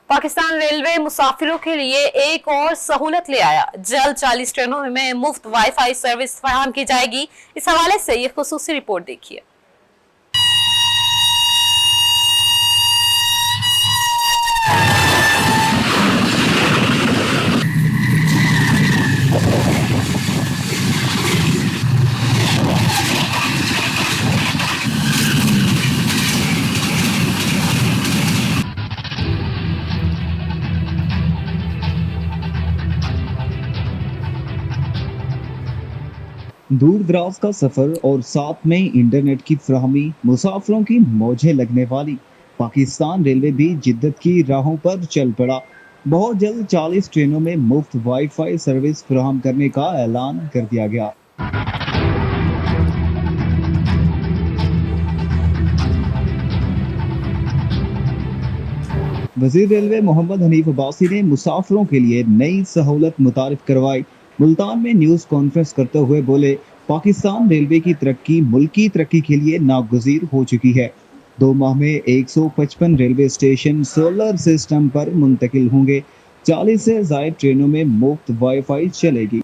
Pakistan railway मुसाफिरों के लिए एक और सहूलत ले आया। जल्द 40 ट्रेनों में मुफ्त वाईफाई सर्विस फराहम की जाएगी। इस हवाले से ये खुसूसी रिपोर्ट देखिए। दूर दराज का सफर और साथ में इंटरनेट की फराहमी, मुसाफिरों की मौजें लगने वाली पाकिस्तान रेलवे भी जिद्दत की राहों पर चल पड़ा। बहुत जल्द 40 ट्रेनों में मुफ्त वाईफाई सर्विस फराहम करने का ऐलान कर दिया गया। वजीर रेलवे मोहम्मद हनीफ अब्बासी ने मुसाफिरों के लिए नई सहूलत मुतारिफ करवाई। मुल्तान में न्यूज कॉन्फ्रेंस करते हुए बोले, पाकिस्तान रेलवे की तरक्की मुल्की तरक्की के लिए नागुज़ीर हो चुकी है। 2 माह में 155 रेलवे स्टेशन सोलर सिस्टम पर मुंतकिल होंगे। 40 से ज़ायद ट्रेनों में मुफ्त वाईफाई चलेगी।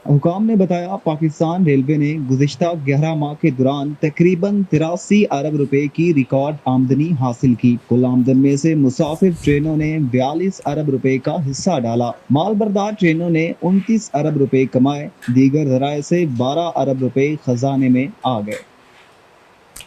हुकाम ने बताया, पाकिस्तान रेलवे ने गुज़िश्ता 11 माह के दौरान तकरीबन 83 अरब रुपए की रिकॉर्ड आमदनी हासिल की। कुल आमदन में से मुसाफिर ट्रेनों ने 42 अरब रुपए का हिस्सा डाला। मालबरदार ट्रेनों ने 29 अरब रुपए कमाए। दीगर ज़राए से 12 अरब रुपए खजाने में आ गए।